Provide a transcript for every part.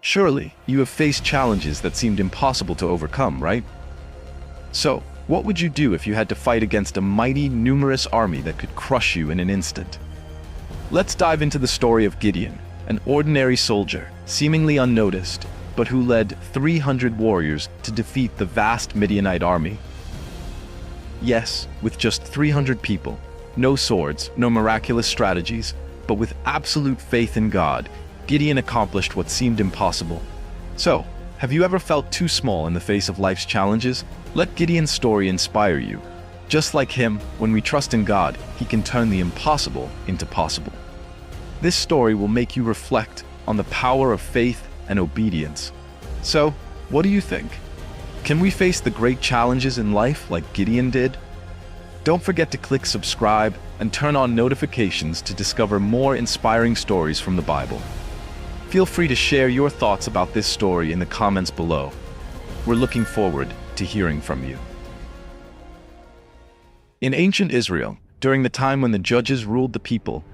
Surely, you have faced challenges that seemed impossible to overcome, right? So, what would you do if you had to fight against a mighty, numerous army that could crush you in an instant? Let's dive into the story of Gideon, an ordinary soldier, seemingly unnoticed, but who led 300 warriors to defeat the vast Midianite army. Yes, with just 300 people, no swords, no miraculous strategies, but with absolute faith in God, Gideon accomplished what seemed impossible. So, have you ever felt too small in the face of life's challenges? Let Gideon's story inspire you. Just like him, when we trust in God, He can turn the impossible into possible. This story will make you reflect on the power of faith and obedience. So, what do you think? Can we face the great challenges in life like Gideon did? Don't forget to click subscribe and turn on notifications to discover more inspiring stories from the Bible. Feel free to share your thoughts about this story in the comments below. We're looking forward to hearing from you. In ancient Israel, during the time when the judges ruled the people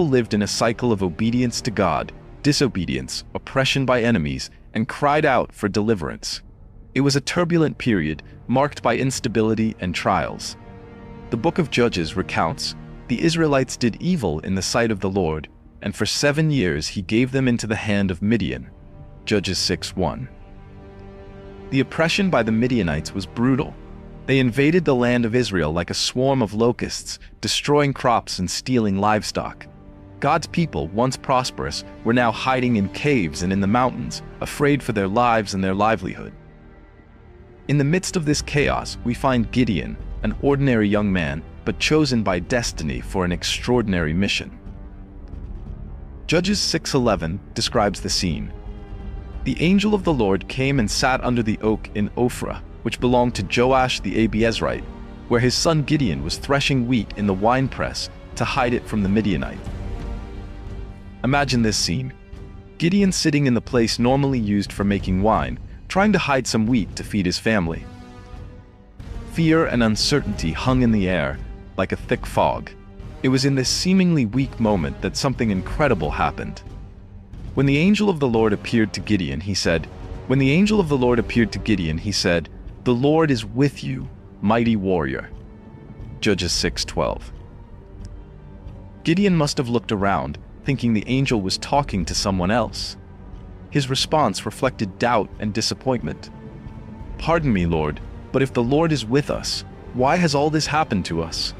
lived in a cycle of obedience to God, disobedience, oppression by enemies, and cried out for deliverance. It was a turbulent period marked by instability and trials. The book of Judges recounts, the Israelites did evil in the sight of the Lord, and for 7 years He gave them into the hand of Midian. Judges 6:1. The oppression by the Midianites was brutal. They invaded the land of Israel like a swarm of locusts, destroying crops and stealing livestock. God's people, once prosperous, were now hiding in caves and in the mountains, afraid for their lives and their livelihood. In the midst of this chaos, we find Gideon, an ordinary young man, but chosen by destiny for an extraordinary mission. Judges 6:11 describes the scene. The angel of the Lord came and sat under the oak in Ophrah, which belonged to Joash the Abiezrite, where his son Gideon was threshing wheat in the winepress to hide it from the Midianites. Imagine this scene. Gideon sitting in the place normally used for making wine, trying to hide some wheat to feed his family. Fear and uncertainty hung in the air like a thick fog. It was in this seemingly weak moment that something incredible happened. When the angel of the Lord appeared to Gideon, he said, "The Lord is with you, mighty warrior." Judges 6:12. Gideon must have looked around, thinking the angel was talking to someone else. His response reflected doubt and disappointment. "Pardon me, Lord, but if the Lord is with us, why has all this happened to us?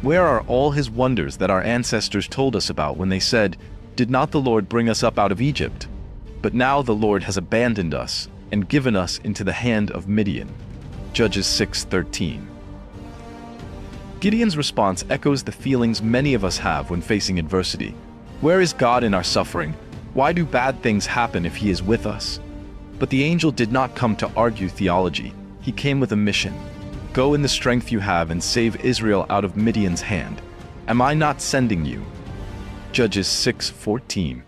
Where are all His wonders that our ancestors told us about when they said, 'Did not the Lord bring us up out of Egypt?' But now the Lord has abandoned us and given us into the hand of Midian." Judges 6:13. Gideon's response echoes the feelings many of us have when facing adversity. Where is God in our suffering? Why do bad things happen if He is with us? But the angel did not come to argue theology. He came with a mission. Go in the strength you have and save Israel out of Midian's hand. Am I not sending you? Judges 6:14.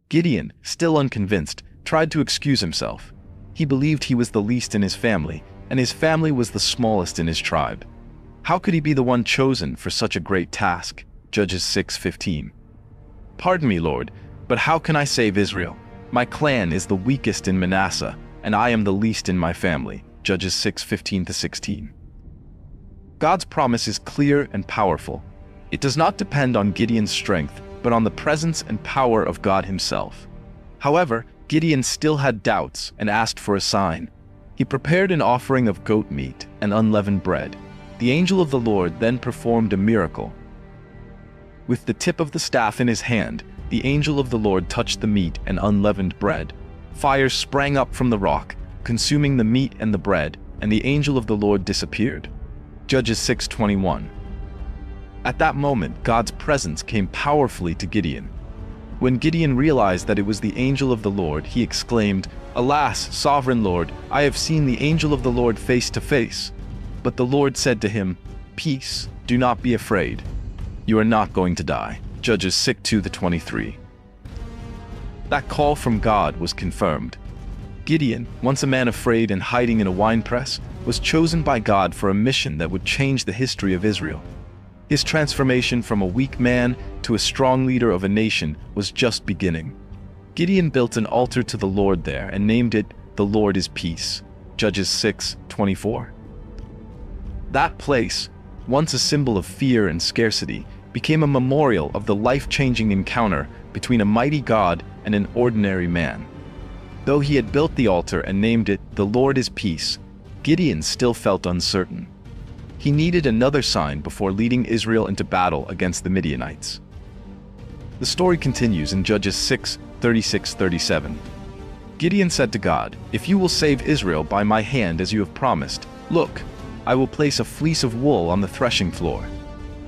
Gideon, still unconvinced, tried to excuse himself. He believed he was the least in his family, and his family was the smallest in his tribe. How could he be the one chosen for such a great task? Judges 6:15. "Pardon me, Lord, but how can I save Israel? My clan is the weakest in Manasseh, and I am the least in my family." Judges 6:15-16. God's promise is clear and powerful. It does not depend on Gideon's strength, but on the presence and power of God Himself. However, Gideon still had doubts and asked for a sign. He prepared an offering of goat meat and unleavened bread. The angel of the Lord then performed a miracle. With the tip of the staff in his hand, the angel of the Lord touched the meat and unleavened bread. Fire sprang up from the rock, consuming the meat and the bread, and the angel of the Lord disappeared. Judges 6:21. At that moment, God's presence came powerfully to Gideon. When Gideon realized that it was the angel of the Lord, he exclaimed, "Alas, sovereign Lord, I have seen the angel of the Lord face to face." But the Lord said to him, "Peace, do not be afraid. You are not going to die." Judges 6:2-23. That call from God was confirmed. Gideon, once a man afraid and hiding in a winepress, was chosen by God for a mission that would change the history of Israel. His transformation from a weak man to a strong leader of a nation was just beginning. Gideon built an altar to the Lord there and named it, "The Lord is Peace." Judges 6:24. That place, once a symbol of fear and scarcity, became a memorial of the life-changing encounter between a mighty God and an ordinary man. Though he had built the altar and named it, "The Lord is Peace," Gideon still felt uncertain. He needed another sign before leading Israel into battle against the Midianites. The story continues in Judges 6:36-37. Gideon said to God, "If you will save Israel by my hand as you have promised, look, I will place a fleece of wool on the threshing floor.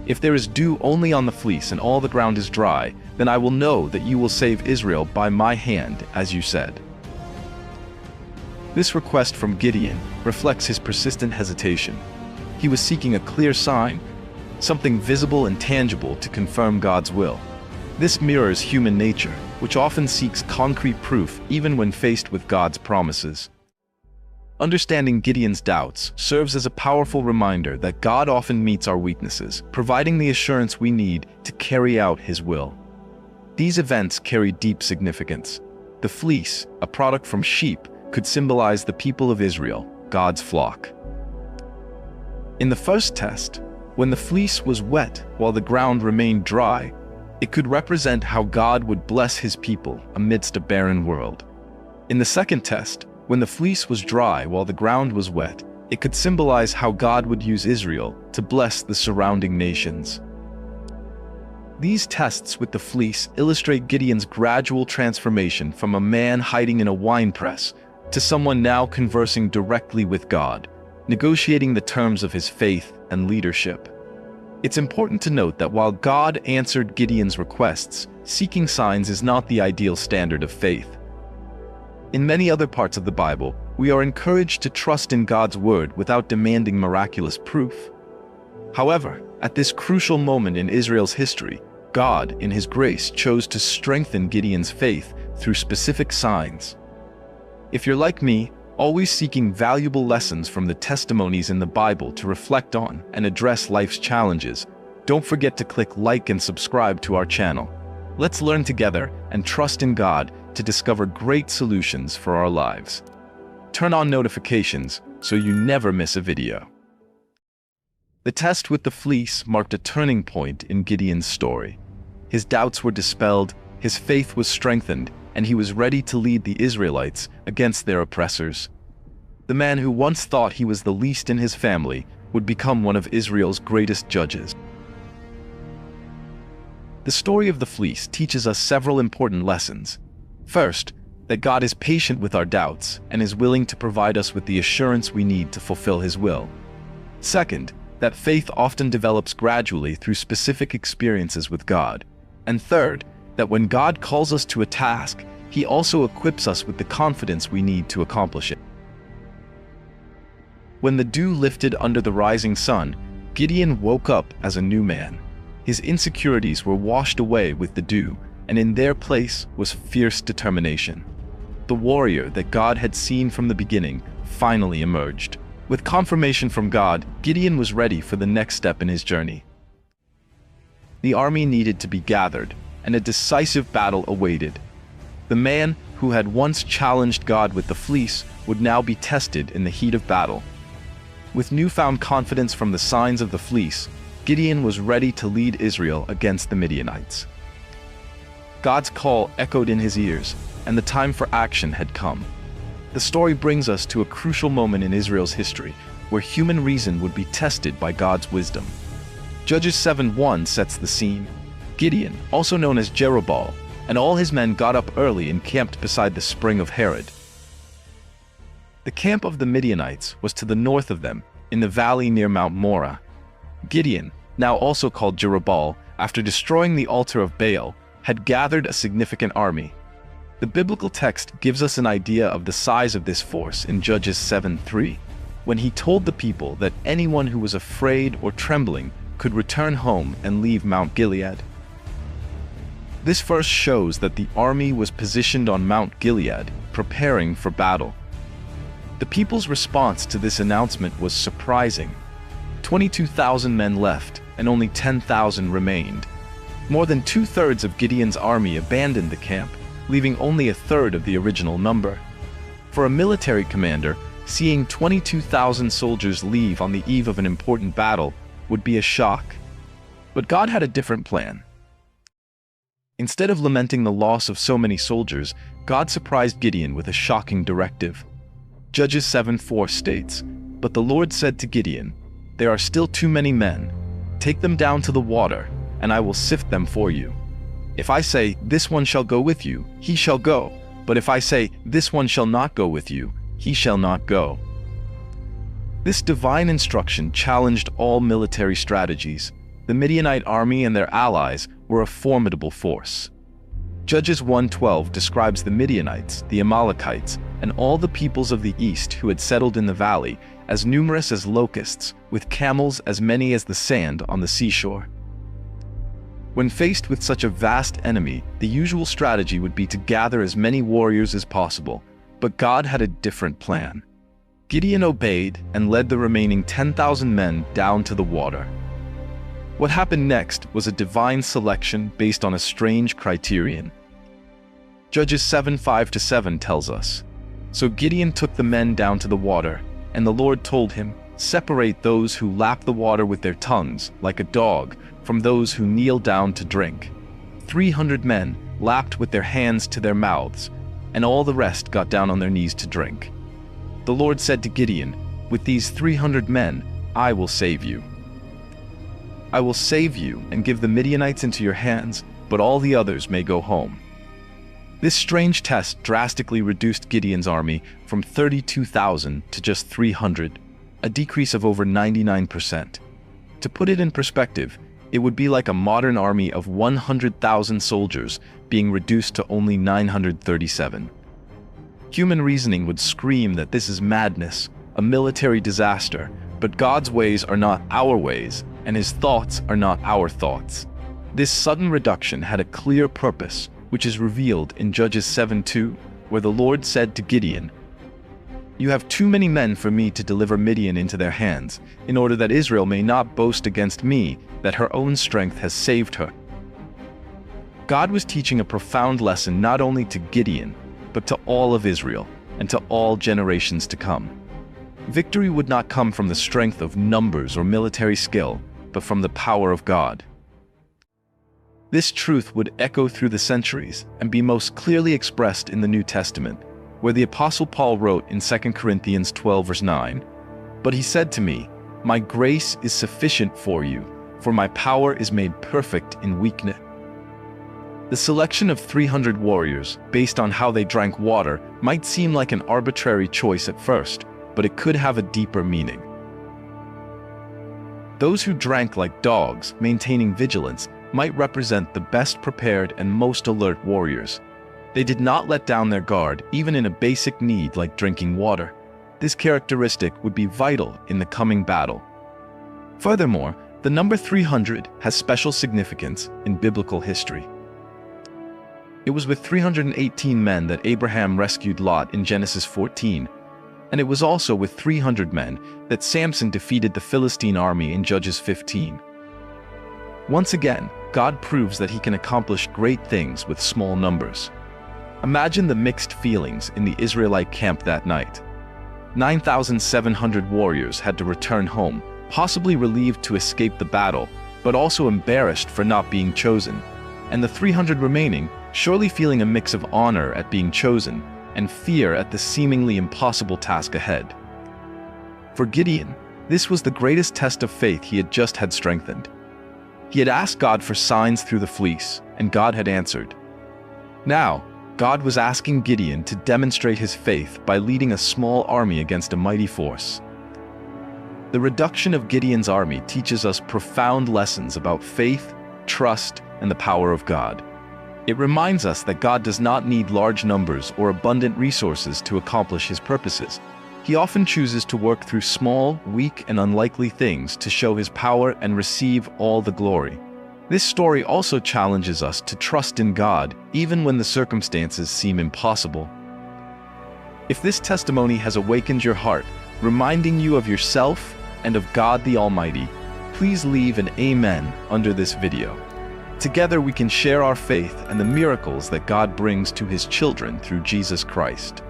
If there is dew only on the fleece and all the ground is dry, then I will know that you will save Israel by my hand, as you said." This request from Gideon reflects his persistent hesitation. He was seeking a clear sign, something visible and tangible to confirm God's will. This mirrors human nature, which often seeks concrete proof even when faced with God's promises. Understanding Gideon's doubts serves as a powerful reminder that God often meets our weaknesses, providing the assurance we need to carry out His will. These events carry deep significance. The fleece, a product from sheep, could symbolize the people of Israel, God's flock. In the first test, when the fleece was wet while the ground remained dry, it could represent how God would bless His people amidst a barren world. In the second test, when the fleece was dry while the ground was wet, it could symbolize how God would use Israel to bless the surrounding nations. These tests with the fleece illustrate Gideon's gradual transformation from a man hiding in a winepress to someone now conversing directly with God, negotiating the terms of his faith and leadership. It's important to note that while God answered Gideon's requests, seeking signs is not the ideal standard of faith. In many other parts of the Bible, we are encouraged to trust in God's word without demanding miraculous proof. However, at this crucial moment in Israel's history, God, in His grace, chose to strengthen Gideon's faith through specific signs. If you're like me, always seeking valuable lessons from the testimonies in the Bible to reflect on and address life's challenges, don't forget to click like and subscribe to our channel. Let's learn together and trust in God to discover great solutions for our lives. Turn on notifications so you never miss a video. The test with the fleece marked a turning point in Gideon's story. His doubts were dispelled, his faith was strengthened, and he was ready to lead the Israelites against their oppressors. The man who once thought he was the least in his family would become one of Israel's greatest judges. The story of the fleece teaches us several important lessons. First, that God is patient with our doubts and is willing to provide us with the assurance we need to fulfill His will. Second, that faith often develops gradually through specific experiences with God. And third, that when God calls us to a task, He also equips us with the confidence we need to accomplish it. When the dew lifted under the rising sun, Gideon woke up as a new man. His insecurities were washed away with the dew, and in their place was fierce determination. The warrior that God had seen from the beginning finally emerged. With confirmation from God, Gideon was ready for the next step in his journey. The army needed to be gathered, and a decisive battle awaited. The man who had once challenged God with the fleece would now be tested in the heat of battle. With newfound confidence from the signs of the fleece, Gideon was ready to lead Israel against the Midianites. God's call echoed in his ears, and the time for action had come. The story brings us to a crucial moment in Israel's history, where human reason would be tested by God's wisdom. Judges 7:1 sets the scene. Gideon, also known as Jerubbaal, and all his men got up early and camped beside the spring of Harod. The camp of the Midianites was to the north of them, in the valley near Mount Morah. Gideon, now also called Jerubbaal, after destroying the altar of Baal, had gathered a significant army. The biblical text gives us an idea of the size of this force in Judges 7:3, when he told the people that anyone who was afraid or trembling could return home and leave Mount Gilead. This verse shows that the army was positioned on Mount Gilead, preparing for battle. The people's response to this announcement was surprising. 22,000 men left, and only 10,000 remained. More than 2/3 of Gideon's army abandoned the camp, leaving only a third of the original number. For a military commander, seeing 22,000 soldiers leave on the eve of an important battle would be a shock. But God had a different plan. Instead of lamenting the loss of so many soldiers, God surprised Gideon with a shocking directive. Judges 7:4 states, "But the Lord said to Gideon, 'There are still too many men. Take them down to the water, and I will sift them for you. If I say, this one shall go with you, he shall go. But if I say, this one shall not go with you, he shall not go.'" This divine instruction challenged all military strategies. The Midianite army and their allies were a formidable force. Judges 1:12 describes the Midianites, the Amalekites, and all the peoples of the east who had settled in the valley as numerous as locusts, with camels as many as the sand on the seashore. When faced with such a vast enemy, the usual strategy would be to gather as many warriors as possible, but God had a different plan. Gideon obeyed and led the remaining 10,000 men down to the water. What happened next was a divine selection based on a strange criterion. Judges 7:5-7 tells us, "So Gideon took the men down to the water, and the Lord told him, 'Separate those who lap the water with their tongues, like a dog, from those who kneel down to drink.' 300 men lapped with their hands to their mouths, and all the rest got down on their knees to drink. The Lord said to Gideon, 'With these 300 men, I will save you. I will save you and give the Midianites into your hands, but all the others may go home.'" This strange test drastically reduced Gideon's army from 32,000 to just 300, a decrease of over 99%. To put it in perspective, it would be like a modern army of 100,000 soldiers being reduced to only 937. Human reasoning would scream that this is madness, a military disaster, but God's ways are not our ways, and his thoughts are not our thoughts. This sudden reduction had a clear purpose, which is revealed in Judges 7:2, where the Lord said to Gideon, "You have too many men for me to deliver Midian into their hands, in order that Israel may not boast against me that her own strength has saved her." God was teaching a profound lesson not only to Gideon, but to all of Israel, and to all generations to come. Victory would not come from the strength of numbers or military skill, but from the power of God. This truth would echo through the centuries and be most clearly expressed in the New Testament, where the Apostle Paul wrote in 2 Corinthians 12:9, "But he said to me, 'My grace is sufficient for you, for my power is made perfect in weakness.'" The selection of 300 warriors, based on how they drank water, might seem like an arbitrary choice at first, but it could have a deeper meaning. Those who drank like dogs, maintaining vigilance, might represent the best prepared and most alert warriors. They did not let down their guard, even in a basic need like drinking water. This characteristic would be vital in the coming battle. Furthermore, the number 300 has special significance in biblical history. It was with 318 men that Abraham rescued Lot in Genesis 14, and it was also with 300 men that Samson defeated the Philistine army in Judges 15. Once again, God proves that he can accomplish great things with small numbers. Imagine the mixed feelings in the Israelite camp that night. 9,700 warriors had to return home, possibly relieved to escape the battle, but also embarrassed for not being chosen. And the 300 remaining, surely feeling a mix of honor at being chosen and fear at the seemingly impossible task ahead. For Gideon, this was the greatest test of faith he had just had strengthened. He had asked God for signs through the fleece, and God had answered. Now, God was asking Gideon to demonstrate his faith by leading a small army against a mighty force. The reduction of Gideon's army teaches us profound lessons about faith, trust, and the power of God. It reminds us that God does not need large numbers or abundant resources to accomplish his purposes. He often chooses to work through small, weak, and unlikely things to show his power and receive all the glory. This story also challenges us to trust in God, even when the circumstances seem impossible. If this testimony has awakened your heart, reminding you of yourself and of God the Almighty, please leave an amen under this video. Together we can share our faith and the miracles that God brings to His children through Jesus Christ.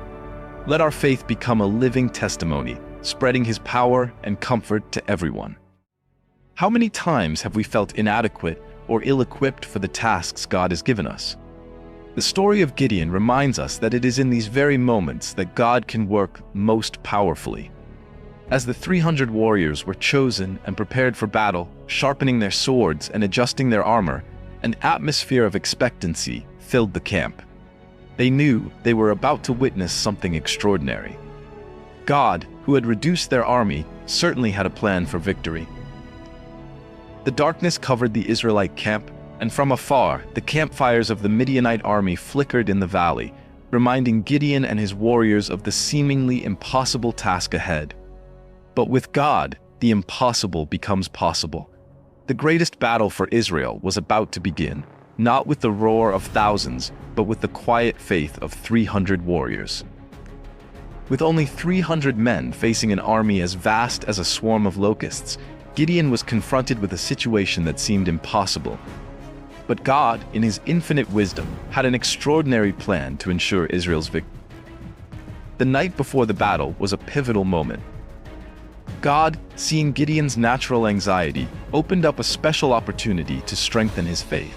Let our faith become a living testimony, spreading His power and comfort to everyone. How many times have we felt inadequate or ill-equipped for the tasks God has given us? The story of Gideon reminds us that it is in these very moments that God can work most powerfully. As the 300 warriors were chosen and prepared for battle, sharpening their swords and adjusting their armor, an atmosphere of expectancy filled the camp. They knew they were about to witness something extraordinary. God, who had reduced their army, certainly had a plan for victory. The darkness covered the Israelite camp, and from afar, the campfires of the Midianite army flickered in the valley, reminding Gideon and his warriors of the seemingly impossible task ahead. But with God, the impossible becomes possible. The greatest battle for Israel was about to begin, not with the roar of thousands, but with the quiet faith of 300 warriors. With only 300 men facing an army as vast as a swarm of locusts, Gideon was confronted with a situation that seemed impossible. But God, in His infinite wisdom, had an extraordinary plan to ensure Israel's victory. The night before the battle was a pivotal moment. God, seeing Gideon's natural anxiety, opened up a special opportunity to strengthen his faith.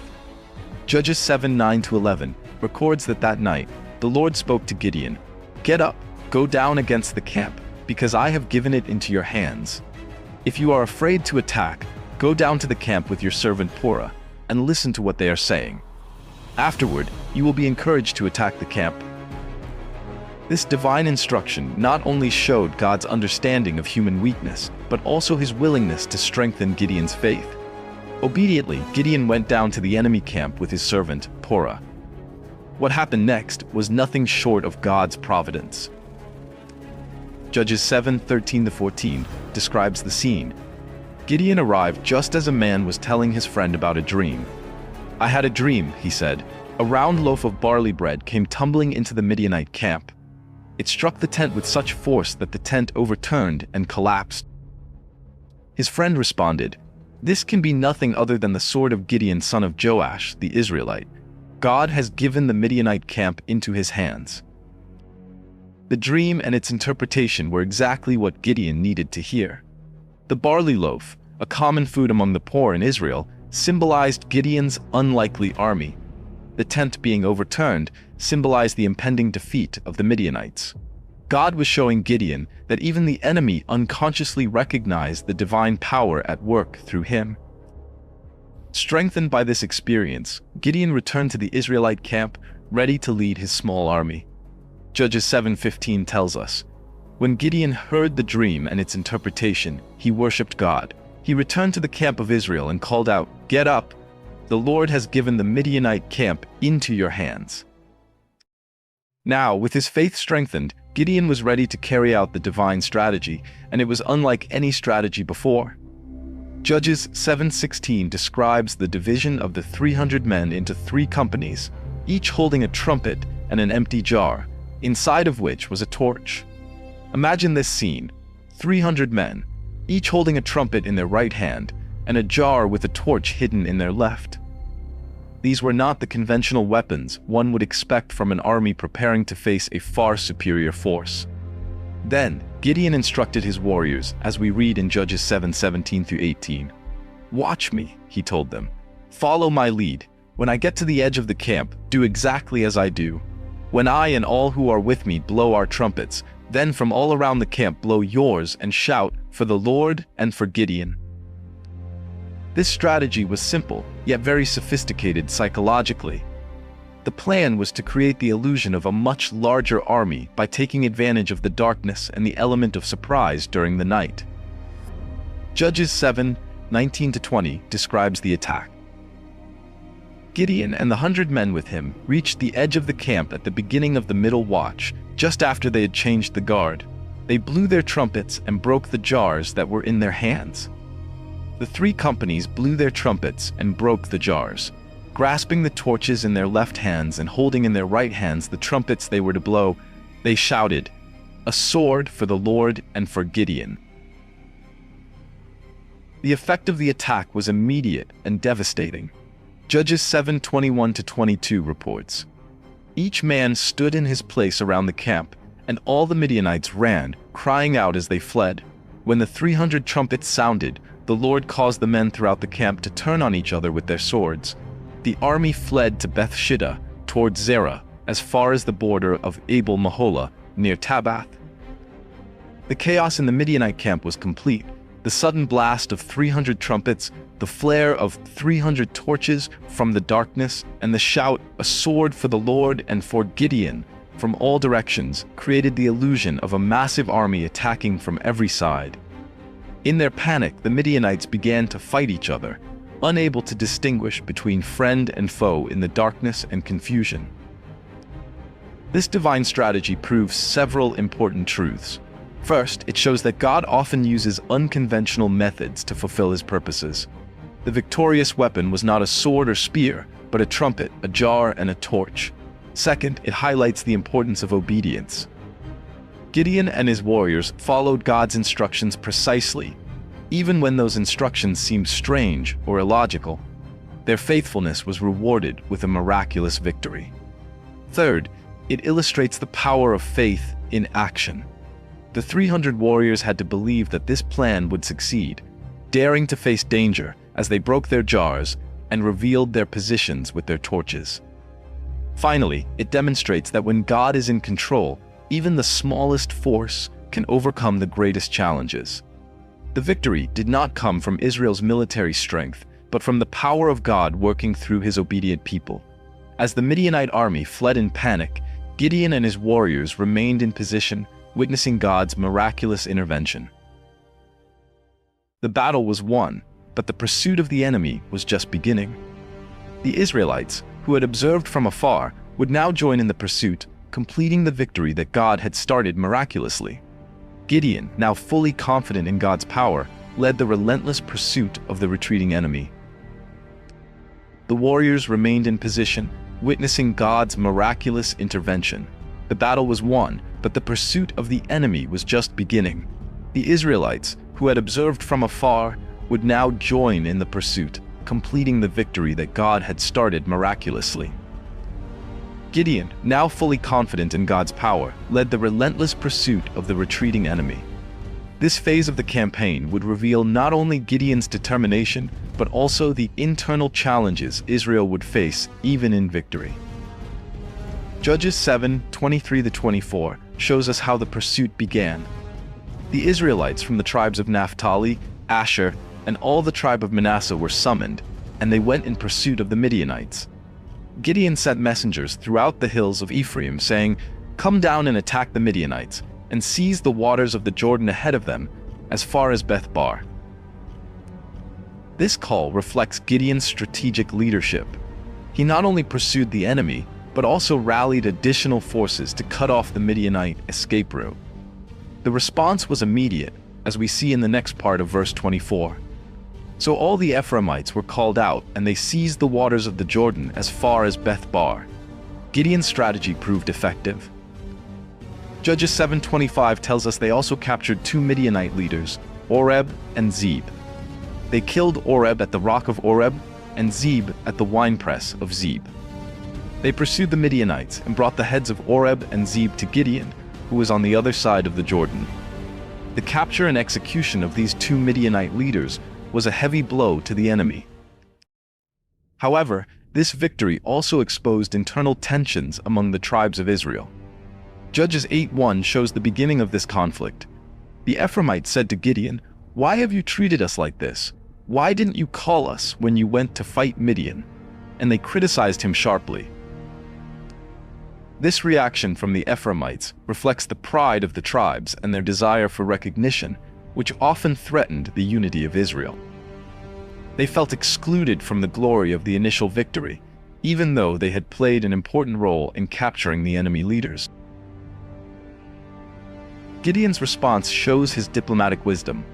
Judges 7:9-11 records that night, the Lord spoke to Gideon, "Get up, go down against the camp, because I have given it into your hands. If you are afraid to attack, go down to the camp with your servant Purah, and listen to what they are saying. Afterward, you will be encouraged to attack the camp." This divine instruction not only showed God's understanding of human weakness, but also His willingness to strengthen Gideon's faith. Obediently, Gideon went down to the enemy camp with his servant Purah. What happened next was nothing short of God's providence. Judges 7:13-14 describes the scene. Gideon arrived just as a man was telling his friend about a dream. "I had a dream," he said. "A round loaf of barley bread came tumbling into the Midianite camp. It struck the tent with such force that the tent overturned and collapsed." His friend responded, "This can be nothing other than the sword of Gideon, son of Joash, the Israelite. God has given the Midianite camp into his hands." The dream and its interpretation were exactly what Gideon needed to hear. The barley loaf, a common food among the poor in Israel, symbolized Gideon's unlikely army. The tent being overturned symbolized the impending defeat of the Midianites. God was showing Gideon that even the enemy unconsciously recognized the divine power at work through him. Strengthened by this experience, Gideon returned to the Israelite camp, ready to lead his small army. Judges 7:15 tells us, "When Gideon heard the dream and its interpretation, he worshipped God. He returned to the camp of Israel and called out, 'Get up! The Lord has given the Midianite camp into your hands.'" Now, with his faith strengthened, Gideon was ready to carry out the divine strategy, and it was unlike any strategy before. Judges 7:16 describes the division of the 300 men into 3 companies, each holding a trumpet and an empty jar, inside of which was a torch. Imagine this scene: 300 men, each holding a trumpet in their right hand, and a jar with a torch hidden in their left. These were not the conventional weapons one would expect from an army preparing to face a far superior force. Then, Gideon instructed his warriors, as we read in Judges 7:17-18. "Watch me," he told them. "Follow my lead. When I get to the edge of the camp, do exactly as I do. When I and all who are with me blow our trumpets, then from all around the camp blow yours and shout, 'For the Lord and for Gideon.'" This strategy was simple, yet very sophisticated psychologically. The plan was to create the illusion of a much larger army by taking advantage of the darkness and the element of surprise during the night. Judges 7:19-20 describes the attack. Gideon and the 100 men with him reached the edge of the camp at the beginning of the middle watch, just after they had changed the guard. They blew their trumpets and broke the jars that were in their hands. The 3 companies blew their trumpets and broke the jars. Grasping the torches in their left hands and holding in their right hands the trumpets they were to blow, they shouted, "A sword for the Lord and for Gideon." The effect of the attack was immediate and devastating. Judges 7:21-22 reports, "Each man stood in his place around the camp, and all the Midianites ran, crying out as they fled. When the 300 trumpets sounded, the Lord caused the men throughout the camp to turn on each other with their swords. The army fled to Beth-shittim, towards Zerah, as far as the border of Abel-Meholah, near Tabbath." The chaos in the Midianite camp was complete. The sudden blast of 300 trumpets, the flare of 300 torches from the darkness, and the shout, "A sword for the Lord and for Gideon," from all directions, created the illusion of a massive army attacking from every side. In their panic, the Midianites began to fight each other, unable to distinguish between friend and foe in the darkness and confusion. This divine strategy proves several important truths. First, it shows that God often uses unconventional methods to fulfill his purposes. The victorious weapon was not a sword or spear, but a trumpet, a jar, and a torch. Second, it highlights the importance of obedience. Gideon and his warriors followed God's instructions precisely, even when those instructions seemed strange or illogical. Their faithfulness was rewarded with a miraculous victory. Third, it illustrates the power of faith in action. The 300 warriors had to believe that this plan would succeed, daring to face danger as they broke their jars and revealed their positions with their torches. Finally, it demonstrates that when God is in control, even the smallest force can overcome the greatest challenges. The victory did not come from Israel's military strength, but from the power of God working through his obedient people. As the Midianite army fled in panic, Gideon and his warriors remained in position, witnessing God's miraculous intervention. The battle was won, but the pursuit of the enemy was just beginning. The Israelites, who had observed from afar, would now join in the pursuit, completing the victory that God had started miraculously. Gideon, now fully confident in God's power, led the relentless pursuit of the retreating enemy. The warriors remained in position, witnessing God's miraculous intervention. The battle was won, but the pursuit of the enemy was just beginning. The Israelites, who had observed from afar, would now join in the pursuit, completing the victory that God had started miraculously. Gideon, now fully confident in God's power, led the relentless pursuit of the retreating enemy. This phase of the campaign would reveal not only Gideon's determination, but also the internal challenges Israel would face even in victory. Judges 7:23-24 shows us how the pursuit began. The Israelites from the tribes of Naphtali, Asher, and all the tribe of Manasseh were summoned, and they went in pursuit of the Midianites. Gideon sent messengers throughout the hills of Ephraim, saying, "Come down and attack the Midianites, and seize the waters of the Jordan ahead of them, as far as Beth-bar." This call reflects Gideon's strategic leadership. He not only pursued the enemy, but also rallied additional forces to cut off the Midianite escape route. The response was immediate, as we see in the next part of verse 24. So all the Ephraimites were called out, and they seized the waters of the Jordan as far as Beth-bar. Gideon's strategy proved effective. Judges 7:25 tells us they also captured 2 Midianite leaders, Oreb and Zeb. They killed Oreb at the rock of Oreb, and Zeb at the winepress of Zeb. They pursued the Midianites and brought the heads of Oreb and Zeb to Gideon, who was on the other side of the Jordan. The capture and execution of these 2 Midianite leaders was a heavy blow to the enemy. However, this victory also exposed internal tensions among the tribes of Israel. Judges 8:1 shows the beginning of this conflict. The Ephraimites said to Gideon, "Why have you treated us like this? Why didn't you call us when you went to fight Midian?" And they criticized him sharply. This reaction from the Ephraimites reflects the pride of the tribes and their desire for recognition, which often threatened the unity of Israel. They felt excluded from the glory of the initial victory, even though they had played an important role in capturing the enemy leaders. Gideon's response shows his diplomatic wisdom.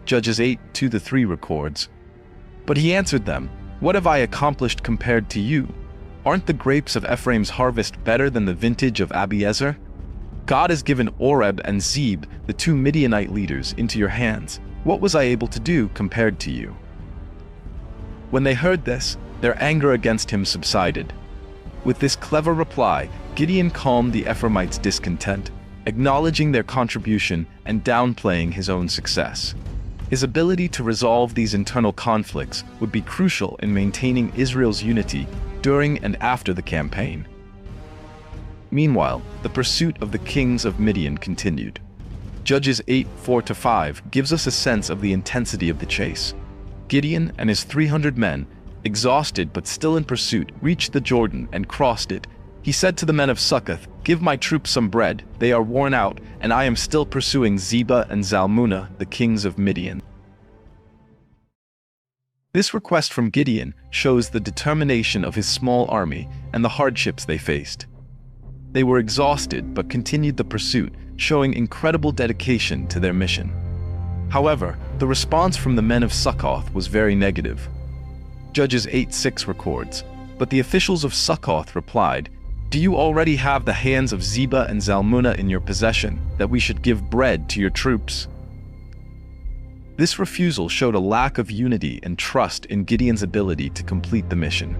Judges 8:2-3 records, "But he answered them, 'What have I accomplished compared to you? Aren't the grapes of Ephraim's harvest better than the vintage of Abiezer? God has given Oreb and Zeb, the 2 Midianite leaders, into your hands. What was I able to do compared to you?' When they heard this, their anger against him subsided. With this clever reply, Gideon calmed the Ephraimites' discontent, acknowledging their contribution and downplaying his own success. His ability to resolve these internal conflicts would be crucial in maintaining Israel's unity during and after the campaign. Meanwhile, the pursuit of the kings of Midian continued. Judges 8:4-5 gives us a sense of the intensity of the chase. Gideon and his 300 men, exhausted but still in pursuit, reached the Jordan and crossed it. He said to the men of Succoth, "Give my troops some bread, they are worn out, and I am still pursuing Zebah and Zalmunna, the kings of Midian." This request from Gideon shows the determination of his small army and the hardships they faced. They were exhausted but continued the pursuit, showing incredible dedication to their mission. However, the response from the men of Succoth was very negative. Judges 8:6 records, "But the officials of Succoth replied, 'Do you already have the hands of Zebah and Zalmunna in your possession, that we should give bread to your troops?' This refusal showed a lack of unity and trust in Gideon's ability to complete the mission.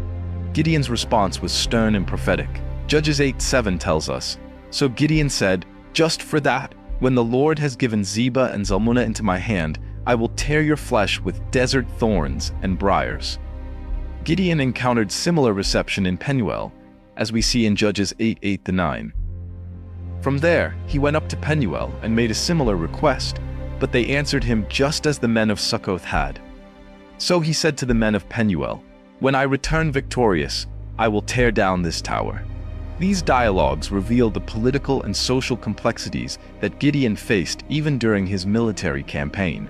Gideon's response was stern and prophetic. Judges 8:7 tells us, "So Gideon said, 'Just for that, when the Lord has given Zebah and Zalmunna into my hand, I will tear your flesh with desert thorns and briars.'" Gideon encountered similar reception in Penuel, as we see in Judges 8:8-9. From there, he went up to Penuel and made a similar request, but they answered him just as the men of Succoth had. So he said to the men of Penuel, "When I return victorious, I will tear down this tower." These dialogues reveal the political and social complexities that Gideon faced even during his military campaign.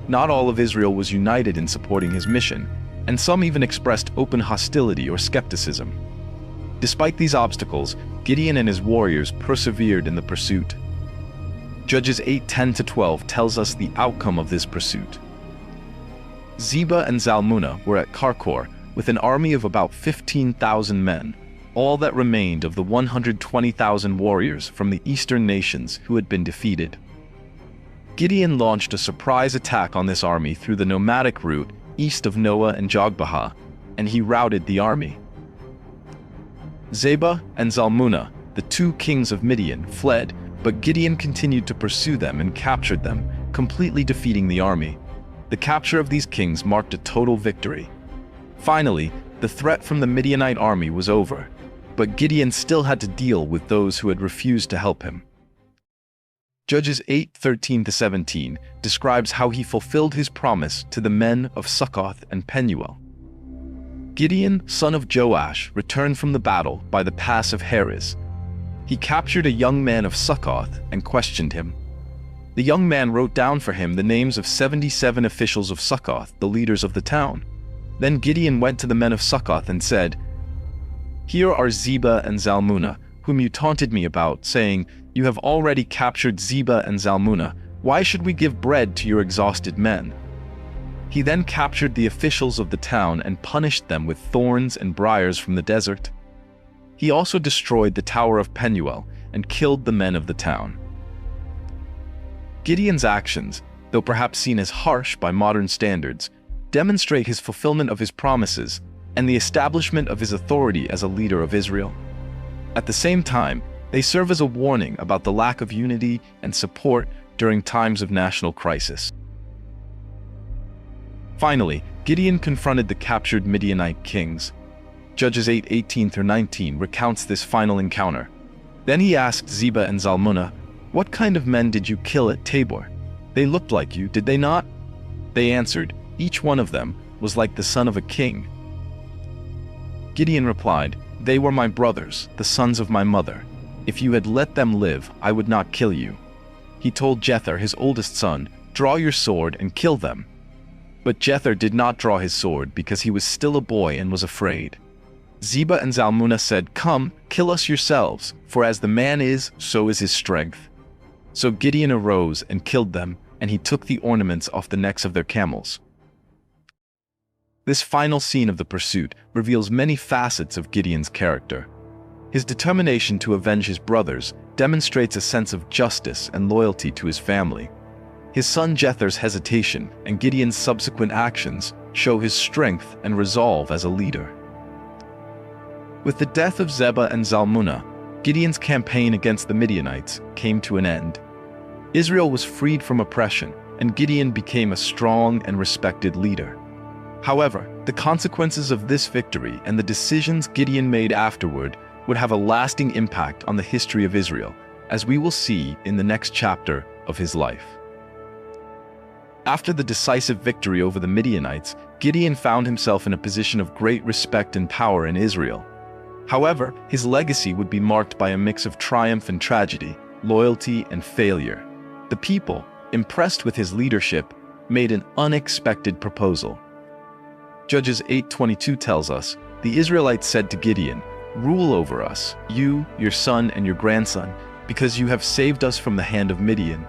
Not all of Israel was united in supporting his mission, and some even expressed open hostility or skepticism. Despite these obstacles, Gideon and his warriors persevered in the pursuit. Judges 8:10-12 tells us the outcome of this pursuit. Zebah and Zalmunna were at Karkor with an army of about 15,000 men, all that remained of the 120,000 warriors from the eastern nations who had been defeated. Gideon launched a surprise attack on this army through the nomadic route east of Noah and Jogbehah, and he routed the army. Zebah and Zalmunna, the two kings of Midian, fled, but Gideon continued to pursue them and captured them, completely defeating the army. The capture of these kings marked a total victory. Finally, the threat from the Midianite army was over, but Gideon still had to deal with those who had refused to help him. Judges 8:13-17 describes how he fulfilled his promise to the men of Succoth and Penuel. Gideon, son of Joash, returned from the battle by the pass of Heres. He captured a young man of Succoth and questioned him. The young man wrote down for him the names of 77 officials of Succoth, the leaders of the town. Then Gideon went to the men of Succoth and said, "Here are Zebah and Zalmunna, whom you taunted me about, saying, 'You have already captured Zebah and Zalmunna. Why should we give bread to your exhausted men?'" He then captured the officials of the town and punished them with thorns and briars from the desert. He also destroyed the Tower of Penuel and killed the men of the town. Gideon's actions, though perhaps seen as harsh by modern standards, demonstrate his fulfillment of his promises and the establishment of his authority as a leader of Israel. At the same time, they serve as a warning about the lack of unity and support during times of national crisis. Finally, Gideon confronted the captured Midianite kings. Judges 8:18-19 recounts this final encounter. Then he asked Zebah and Zalmunna, "What kind of men did you kill at Tabor? They looked like you, did they not?" They answered, "Each one of them was like the son of a king." Gideon replied, "They were my brothers, the sons of my mother. If you had let them live, I would not kill you." He told Jether, his oldest son, "Draw your sword and kill them." But Jether did not draw his sword because he was still a boy and was afraid. Zebah and Zalmunna said, "Come, kill us yourselves, for as the man is, so is his strength." So Gideon arose and killed them, and he took the ornaments off the necks of their camels. This final scene of the pursuit reveals many facets of Gideon's character. His determination to avenge his brothers demonstrates a sense of justice and loyalty to his family. His son Jether's hesitation and Gideon's subsequent actions show his strength and resolve as a leader. With the death of Zebah and Zalmunna, Gideon's campaign against the Midianites came to an end. Israel was freed from oppression, and Gideon became a strong and respected leader. However, the consequences of this victory and the decisions Gideon made afterward would have a lasting impact on the history of Israel, as we will see in the next chapter of his life. After the decisive victory over the Midianites, Gideon found himself in a position of great respect and power in Israel. However, his legacy would be marked by a mix of triumph and tragedy, loyalty and failure. The people, impressed with his leadership, made an unexpected proposal. Judges 8:22 tells us, "The Israelites said to Gideon, 'Rule over us, you, your son, and your grandson, because you have saved us from the hand of Midian.'"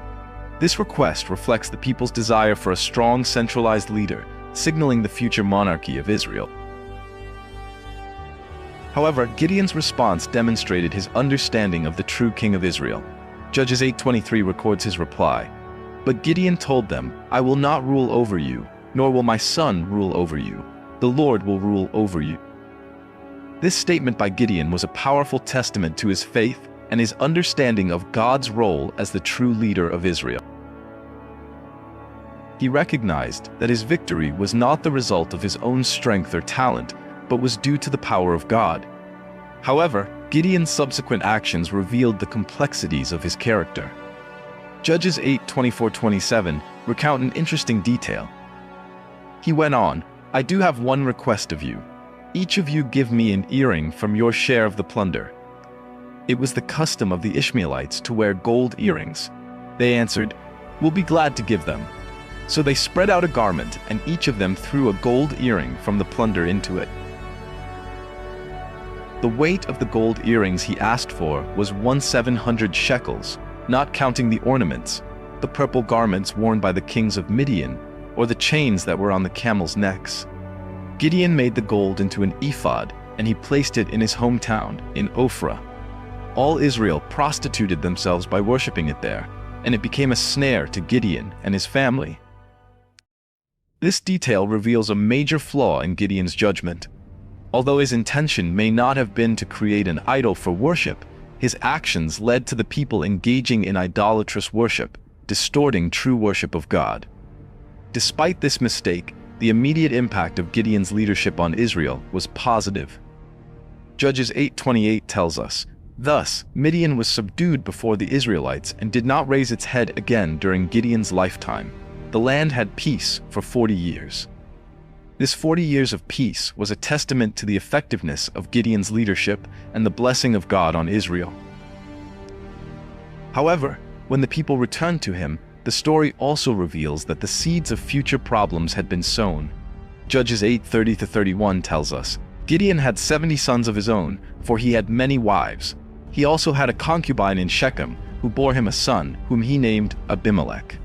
This request reflects the people's desire for a strong, centralized leader, signaling the future monarchy of Israel. However, Gideon's response demonstrated his understanding of the true king of Israel. Judges 8:23 records his reply, "But Gideon told them, 'I will not rule over you, nor will my son rule over you. The Lord will rule over you.'" This statement by Gideon was a powerful testament to his faith and his understanding of God's role as the true leader of Israel. He recognized that his victory was not the result of his own strength or talent, but was due to the power of God. However, Gideon's subsequent actions revealed the complexities of his character. Judges 8:24-27 recount an interesting detail. He went on, "I do have one request of you. Each of you give me an earring from your share of the plunder." It was the custom of the Ishmaelites to wear gold earrings. They answered, "We'll be glad to give them." So they spread out a garment, and each of them threw a gold earring from the plunder into it. The weight of the gold earrings he asked for was 1,700 shekels, not counting the ornaments, the purple garments worn by the kings of Midian, or the chains that were on the camels' necks. Gideon made the gold into an ephod, and he placed it in his hometown, in Ophrah. All Israel prostituted themselves by worshipping it there, and it became a snare to Gideon and his family. This detail reveals a major flaw in Gideon's judgment. Although his intention may not have been to create an idol for worship, his actions led to the people engaging in idolatrous worship, distorting true worship of God. Despite this mistake, the immediate impact of Gideon's leadership on Israel was positive. Judges 8:28 tells us, "Thus, Midian was subdued before the Israelites and did not raise its head again during Gideon's lifetime. The land had peace for 40 years. This 40 years of peace was a testament to the effectiveness of Gideon's leadership and the blessing of God on Israel. However, when the people returned to him, the story also reveals that the seeds of future problems had been sown. Judges 8:30-31 tells us, "Gideon had 70 sons of his own, for he had many wives. He also had a concubine in Shechem, who bore him a son, whom he named Abimelech."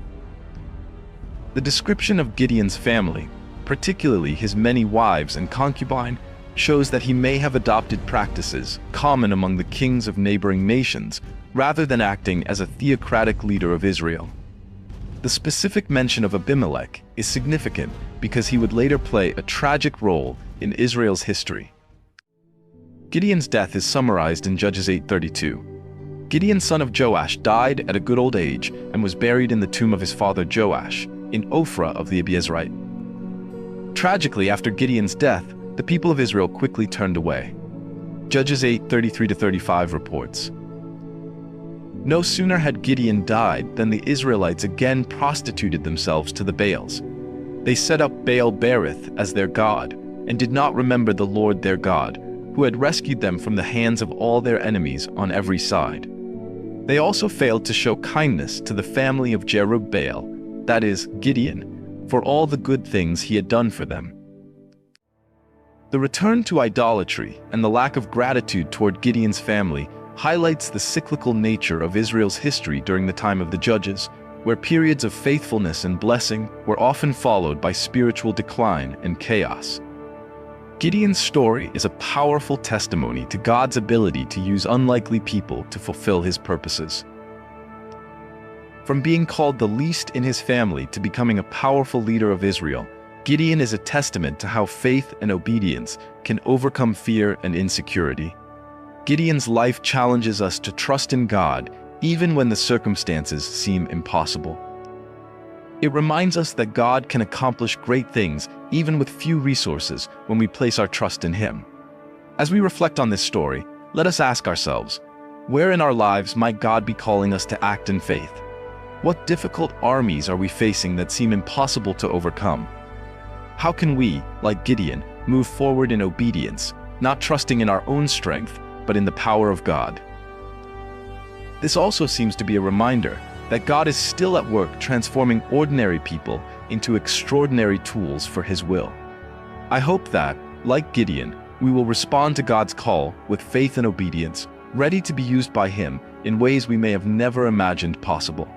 The description of Gideon's family, particularly his many wives and concubine, shows that he may have adopted practices common among the kings of neighboring nations, rather than acting as a theocratic leader of Israel. The specific mention of Abimelech is significant because he would later play a tragic role in Israel's history. Gideon's death is summarized in Judges 8:32. Gideon, son of Joash, died at a good old age and was buried in the tomb of his father Joash, in Ophrah of the Abiezrite. Tragically, after Gideon's death, the people of Israel quickly turned away. Judges 8:33-35 reports, "No sooner had Gideon died than the Israelites again prostituted themselves to the Baals. They set up Baal Berith as their god, and did not remember the Lord their God, who had rescued them from the hands of all their enemies on every side. They also failed to show kindness to the family of Jerubbaal, that is, Gideon, for all the good things he had done for them." The return to idolatry and the lack of gratitude toward Gideon's family highlights the cyclical nature of Israel's history during the time of the Judges, where periods of faithfulness and blessing were often followed by spiritual decline and chaos. Gideon's story is a powerful testimony to God's ability to use unlikely people to fulfill his purposes. From being called the least in his family to becoming a powerful leader of Israel, Gideon is a testament to how faith and obedience can overcome fear and insecurity. Gideon's life challenges us to trust in God even when the circumstances seem impossible. It reminds us that God can accomplish great things even with few resources when we place our trust in Him. As we reflect on this story, let us ask ourselves, where in our lives might God be calling us to act in faith? What difficult armies are we facing that seem impossible to overcome? How can we, like Gideon, move forward in obedience, not trusting in our own strength, but in the power of God? This also seems to be a reminder that God is still at work transforming ordinary people into extraordinary tools for His will. I hope that, like Gideon, we will respond to God's call with faith and obedience, ready to be used by Him in ways we may have never imagined possible.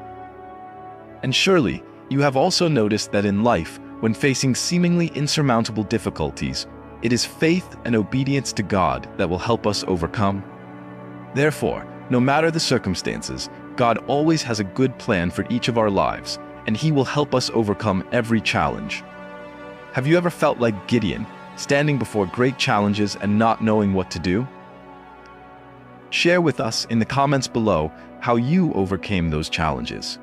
And surely, you have also noticed that in life, when facing seemingly insurmountable difficulties, it is faith and obedience to God that will help us overcome. Therefore, no matter the circumstances, God always has a good plan for each of our lives, and He will help us overcome every challenge. Have you ever felt like Gideon, standing before great challenges and not knowing what to do? Share with us in the comments below how you overcame those challenges.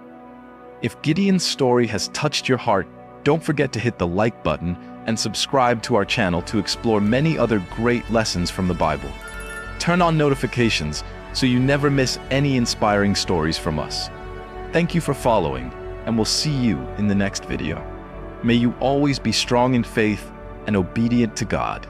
If Gideon's story has touched your heart, don't forget to hit the like button and subscribe to our channel to explore many other great lessons from the Bible. Turn on notifications so you never miss any inspiring stories from us. Thank you for following, and we'll see you in the next video. May you always be strong in faith and obedient to God.